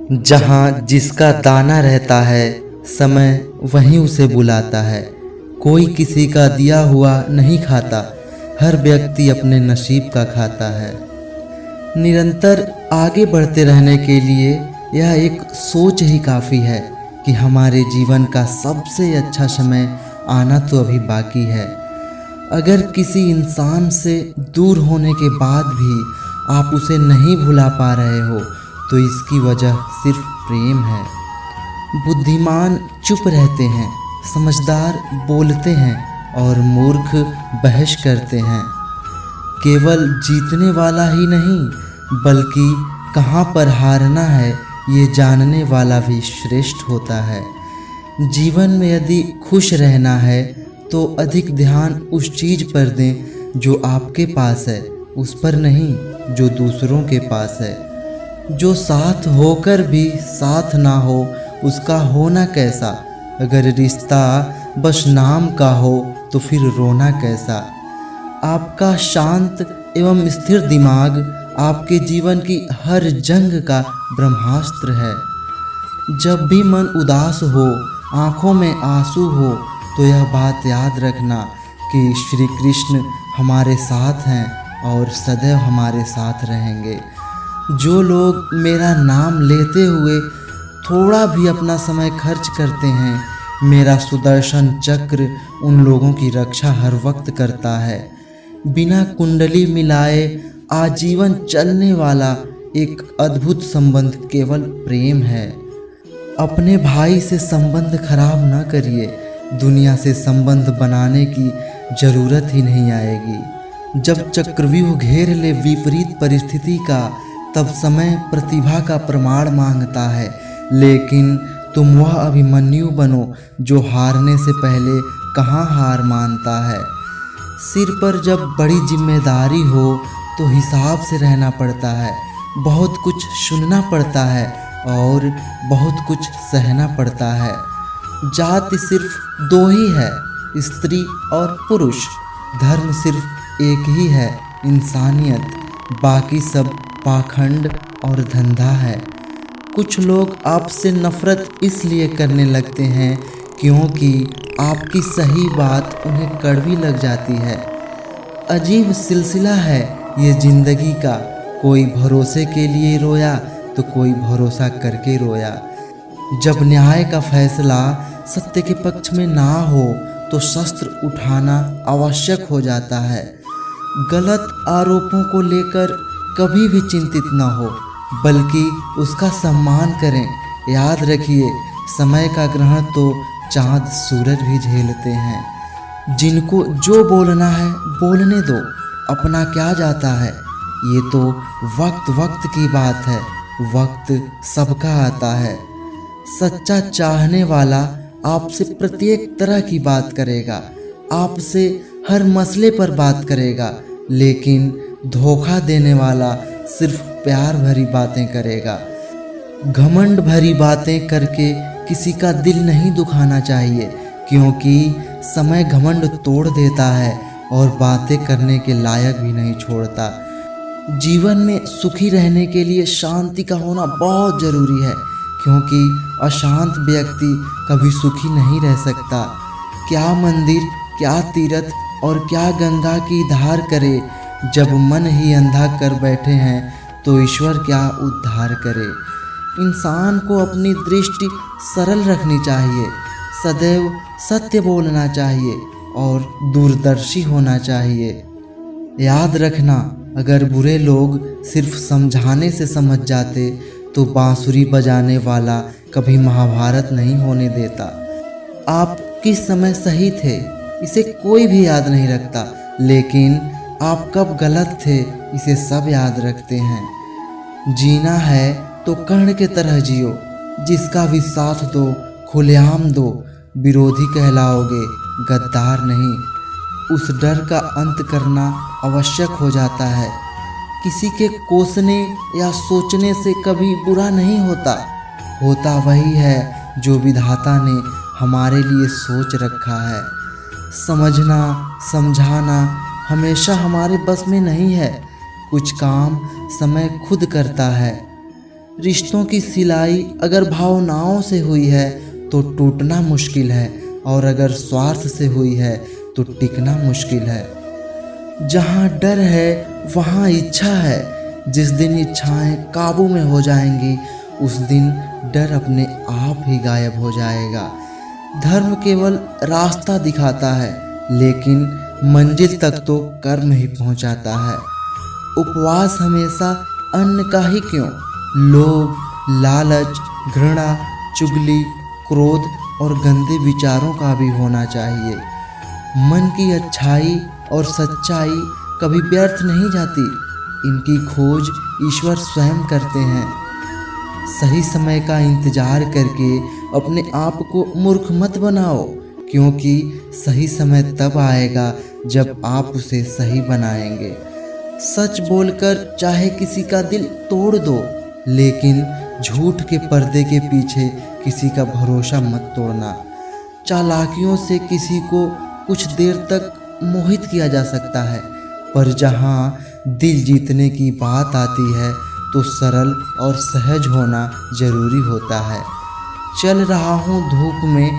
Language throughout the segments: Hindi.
जहाँ जिसका दाना रहता है, समय वहीं उसे बुलाता है। कोई किसी का दिया हुआ नहीं खाता, हर व्यक्ति अपने नसीब का खाता है। निरंतर आगे बढ़ते रहने के लिए यह एक सोच ही काफ़ी है कि हमारे जीवन का सबसे अच्छा समय आना तो अभी बाकी है। अगर किसी इंसान से दूर होने के बाद भी आप उसे नहीं भुला पा रहे हो तो इसकी वजह सिर्फ प्रेम है। बुद्धिमान चुप रहते हैं, समझदार बोलते हैं और मूर्ख बहस करते हैं। केवल जीतने वाला ही नहीं बल्कि कहाँ पर हारना है ये जानने वाला भी श्रेष्ठ होता है। जीवन में यदि खुश रहना है तो अधिक ध्यान उस चीज़ पर दें जो आपके पास है, उस पर नहीं जो दूसरों के पास है। जो साथ होकर भी साथ ना हो उसका होना कैसा। अगर रिश्ता बस नाम का हो तो फिर रोना कैसा। आपका शांत एवं स्थिर दिमाग आपके जीवन की हर जंग का ब्रह्मास्त्र है। जब भी मन उदास हो, आँखों में आंसू हो तो यह बात याद रखना कि श्री कृष्ण हमारे साथ हैं और सदैव हमारे साथ रहेंगे। जो लोग मेरा नाम लेते हुए थोड़ा भी अपना समय खर्च करते हैं, मेरा सुदर्शन चक्र उन लोगों की रक्षा हर वक्त करता है। बिना कुंडली मिलाए आजीवन चलने वाला एक अद्भुत संबंध केवल प्रेम है। अपने भाई से संबंध खराब न करिए, दुनिया से संबंध बनाने की जरूरत ही नहीं आएगी। जब चक्रव्यूह घेर ले विपरीत परिस्थिति का, तब समय प्रतिभा का प्रमाण मांगता है। लेकिन तुम वह अभिमन्यु बनो जो हारने से पहले कहाँ हार मानता है। सिर पर जब बड़ी जिम्मेदारी हो तो हिसाब से रहना पड़ता है। बहुत कुछ सुनना पड़ता है और बहुत कुछ सहना पड़ता है। जाति सिर्फ दो ही है, स्त्री और पुरुष। धर्म सिर्फ एक ही है, इंसानियत। बाकी सब पाखंड और धंधा है। कुछ लोग आपसे नफरत इसलिए करने लगते हैं क्योंकि आपकी सही बात उन्हें कड़वी लग जाती है। अजीब सिलसिला है ये ज़िंदगी का। कोई भरोसे के लिए रोया तो कोई भरोसा करके रोया। जब न्याय का फैसला सत्य के पक्ष में ना हो तो शस्त्र उठाना आवश्यक हो जाता है। गलत आरोपों को लेकर कभी भी चिंतित न हो बल्कि उसका सम्मान करें। याद रखिए, समय का ग्रहण तो चाँद सूरज भी झेलते हैं। जिनको जो बोलना है बोलने दो, अपना क्या जाता है। ये तो वक्त वक्त की बात है, वक्त सबका आता है। सच्चा चाहने वाला आपसे प्रत्येक तरह की बात करेगा, आपसे हर मसले पर बात करेगा, लेकिन धोखा देने वाला सिर्फ प्यार भरी बातें करेगा। घमंड भरी बातें करके किसी का दिल नहीं दुखाना चाहिए, क्योंकि समय घमंड तोड़ देता है और बातें करने के लायक भी नहीं छोड़ता। जीवन में सुखी रहने के लिए शांति का होना बहुत ज़रूरी है, क्योंकि अशांत व्यक्ति कभी सुखी नहीं रह सकता। क्या मंदिर, क्या तीर्थ और क्या गंगा की धार करे, जब मन ही अंधा कर बैठे हैं तो ईश्वर क्या उद्धार करे। इंसान को अपनी दृष्टि सरल रखनी चाहिए, सदैव सत्य बोलना चाहिए और दूरदर्शी होना चाहिए। याद रखना, अगर बुरे लोग सिर्फ समझाने से समझ जाते तो बांसुरी बजाने वाला कभी महाभारत नहीं होने देता। आप किस समय सही थे इसे कोई भी याद नहीं रखता, लेकिन आप कब गलत थे इसे सब याद रखते हैं। जीना है तो कर्ण के तरह जियो, जिसका भी साथ दो खुलेआम दो। विरोधी कहलाओगे, गद्दार नहीं। उस डर का अंत करना आवश्यक हो जाता है। किसी के कोसने या सोचने से कभी बुरा नहीं होता। होता वही है जो विधाता ने हमारे लिए सोच रखा है। समझना, समझाना हमेशा हमारे बस में नहीं है। कुछ काम समय खुद करता है। रिश्तों की सिलाई अगर भावनाओं से हुई है तो टूटना मुश्किल है, और अगर स्वार्थ से हुई है तो टिकना मुश्किल है। जहाँ डर है वहाँ इच्छा है। जिस दिन इच्छाएं काबू में हो जाएंगी उस दिन डर अपने आप ही गायब हो जाएगा। धर्म केवल रास्ता दिखाता है, लेकिन मंजिल तक तो कर्म ही पहुंचाता है। उपवास हमेशा अन्न का ही क्यों, लोभ, लालच, घृणा, चुगली, क्रोध और गंदे विचारों का भी होना चाहिए। मन की अच्छाई और सच्चाई कभी व्यर्थ नहीं जाती। इनकी खोज ईश्वर स्वयं करते हैं। सही समय का इंतजार करके अपने आप को मूर्ख मत बनाओ, क्योंकि सही समय तब आएगा जब आप उसे सही बनाएंगे। सच बोलकर चाहे किसी का दिल तोड़ दो, लेकिन झूठ के पर्दे के पीछे किसी का भरोसा मत तोड़ना। चालाकियों से किसी को कुछ देर तक मोहित किया जा सकता है, पर जहाँ दिल जीतने की बात आती है तो सरल और सहज होना जरूरी होता है। चल रहा हूँ धूप में,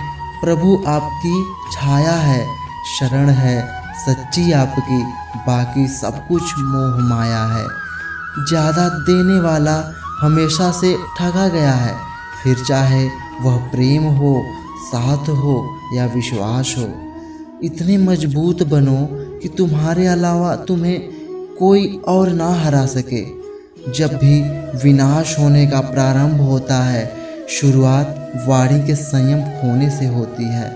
प्रभु आपकी छाया है, शरण है सच्ची आपकी, बाकी सब कुछ मोह माया है। ज़्यादा देने वाला हमेशा से ठगा गया है, फिर चाहे वह प्रेम हो, साथ हो या विश्वास हो। इतने मजबूत बनो कि तुम्हारे अलावा तुम्हें कोई और ना हरा सके। जब भी विनाश होने का प्रारंभ होता है, शुरुआत वाणी के संयम खोने से होती है।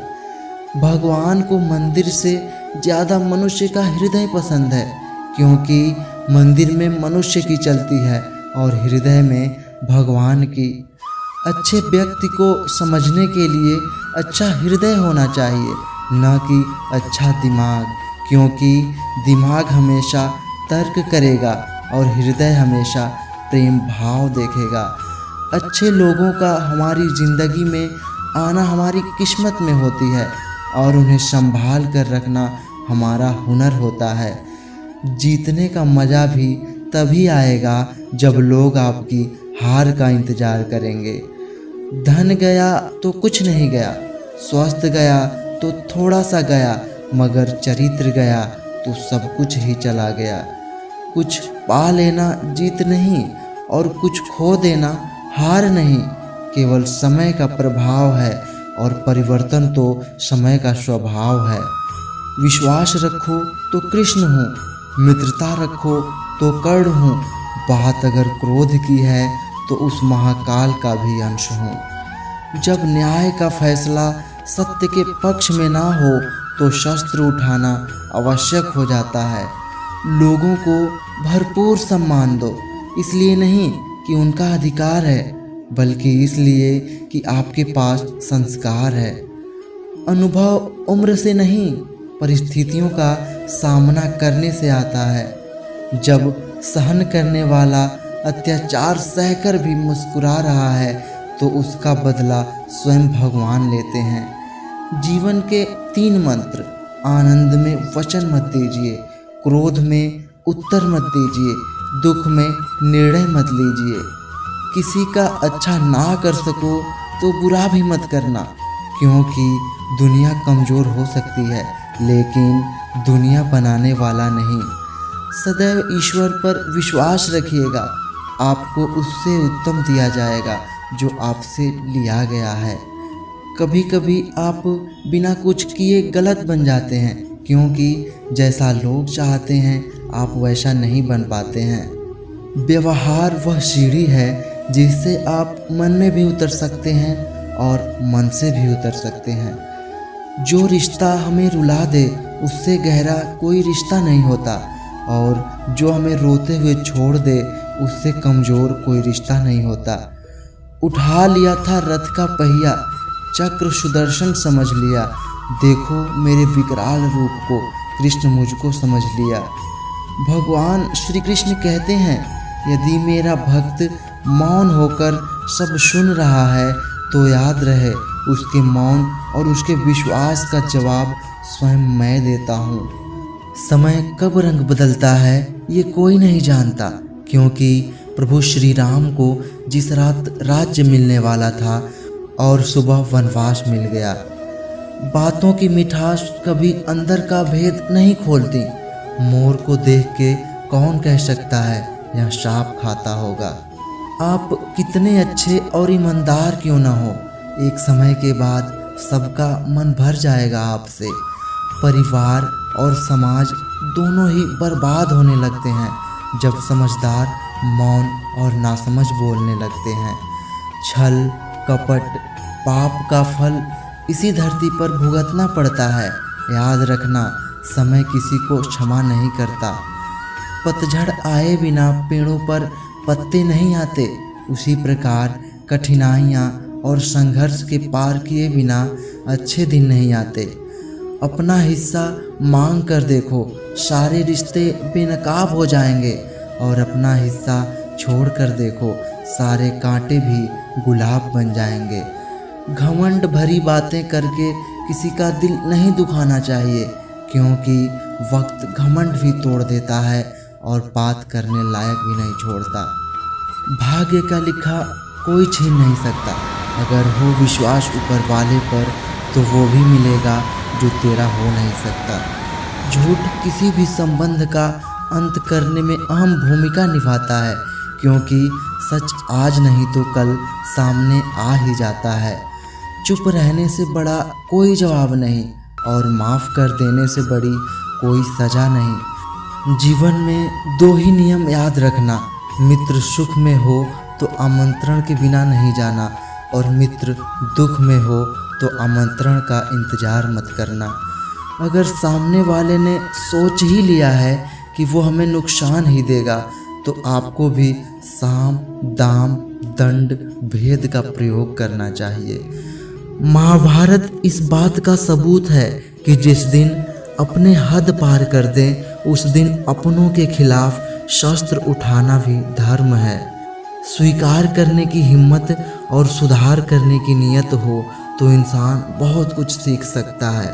भगवान को मंदिर से ज़्यादा मनुष्य का हृदय पसंद है, क्योंकि मंदिर में मनुष्य की चलती है और हृदय में भगवान की। अच्छे व्यक्ति को समझने के लिए अच्छा हृदय होना चाहिए, न कि अच्छा दिमाग, क्योंकि दिमाग हमेशा तर्क करेगा और हृदय हमेशा प्रेम भाव देखेगा। अच्छे लोगों का हमारी ज़िंदगी में आना हमारी किस्मत में होती है, और उन्हें संभाल कर रखना हमारा हुनर होता है। जीतने का मज़ा भी तभी आएगा जब लोग आपकी हार का इंतज़ार करेंगे। धन गया तो कुछ नहीं गया, स्वास्थ्य गया तो थोड़ा सा गया, मगर चरित्र गया तो सब कुछ ही चला गया। कुछ पा लेना जीत नहीं और कुछ खो देना हार नहीं, केवल समय का प्रभाव है, और परिवर्तन तो समय का स्वभाव है। विश्वास रखो तो कृष्ण हूँ, मित्रता रखो तो कर्ण हूँ, बात अगर क्रोध की है तो उस महाकाल का भी अंश हूँ। जब न्याय का फैसला सत्य के पक्ष में ना हो तो शस्त्र उठाना आवश्यक हो जाता है। लोगों को भरपूर सम्मान दो, इसलिए नहीं कि उनका अधिकार है, बल्कि इसलिए कि आपके पास संस्कार है। अनुभव उम्र से नहीं, परिस्थितियों का सामना करने से आता है। जब सहन करने वाला अत्याचार सहकर भी मुस्कुरा रहा है तो उसका बदला स्वयं भगवान लेते हैं। जीवन के 3 मंत्र: आनंद में वचन मत दीजिए, क्रोध में उत्तर मत दीजिए, दुख में निर्णय मत लीजिए। किसी का अच्छा ना कर सको तो बुरा भी मत करना, क्योंकि दुनिया कमज़ोर हो सकती है, लेकिन दुनिया बनाने वाला नहीं। सदैव ईश्वर पर विश्वास रखिएगा, आपको उससे उत्तम दिया जाएगा जो आपसे लिया गया है। कभी कभी आप बिना कुछ किए गलत बन जाते हैं, क्योंकि जैसा लोग चाहते हैं आप वैसा नहीं बन पाते हैं। व्यवहार वह सीढ़ी है जिससे आप मन में भी उतर सकते हैं और मन से भी उतर सकते हैं। जो रिश्ता हमें रुला दे उससे गहरा कोई रिश्ता नहीं होता, और जो हमें रोते हुए छोड़ दे उससे कमज़ोर कोई रिश्ता नहीं होता। उठा लिया था रथ का पहिया, चक्र सुदर्शन समझ लिया, देखो मेरे विकराल रूप को, कृष्ण मुझको समझ लिया। भगवान श्री कृष्ण कहते हैं, यदि मेरा भक्त मौन होकर सब सुन रहा है तो याद रहे उसके मौन और उसके विश्वास का जवाब स्वयं मैं देता हूँ। समय कब रंग बदलता है ये कोई नहीं जानता, क्योंकि प्रभु श्री राम को जिस रात राज्य मिलने वाला था और सुबह वनवास मिल गया। बातों की मिठास कभी अंदर का भेद नहीं खोलती। मोर को देख के कौन कह सकता है यह शाप खाता होगा। आप कितने अच्छे और ईमानदार क्यों न हो, एक समय के बाद सबका मन भर जाएगा आपसे। परिवार और समाज दोनों ही बर्बाद होने लगते हैं जब समझदार मौन और नासमझ बोलने लगते हैं। छल कपट पाप का फल इसी धरती पर भुगतना पड़ता है। याद रखना, समय किसी को क्षमा नहीं करता। पतझड़ आए बिना पेड़ों पर पत्ते नहीं आते, उसी प्रकार कठिनाइयाँ और संघर्ष के पार किए बिना अच्छे दिन नहीं आते। अपना हिस्सा मांग कर देखो, सारे रिश्ते बेनकाब हो जाएंगे, और अपना हिस्सा छोड़ कर देखो, सारे कांटे भी गुलाब बन जाएंगे। घमंड भरी बातें करके किसी का दिल नहीं दुखाना चाहिए, क्योंकि वक्त घमंड भी तोड़ देता है और बात करने लायक भी नहीं छोड़ता। भाग्य का लिखा कोई छीन नहीं सकता। अगर हो विश्वास ऊपर वाले पर तो वो भी मिलेगा जो तेरा हो नहीं सकता। झूठ किसी भी संबंध का अंत करने में अहम भूमिका निभाता है, क्योंकि सच आज नहीं तो कल सामने आ ही जाता है। चुप रहने से बड़ा कोई जवाब नहीं, और माफ़ कर देने से बड़ी कोई सज़ा नहीं। जीवन में दो ही नियम याद रखना, मित्र सुख में हो तो आमंत्रण के बिना नहीं जाना, और मित्र दुख में हो तो आमंत्रण का इंतज़ार मत करना। अगर सामने वाले ने सोच ही लिया है कि वो हमें नुकसान ही देगा, तो आपको भी साम दाम दंड भेद का प्रयोग करना चाहिए। महाभारत इस बात का सबूत है कि जिस दिन अपने हद पार कर दें, उस दिन अपनों के खिलाफ शस्त्र उठाना भी धर्म है। स्वीकार करने की हिम्मत और सुधार करने की नीयत हो तो इंसान बहुत कुछ सीख सकता है।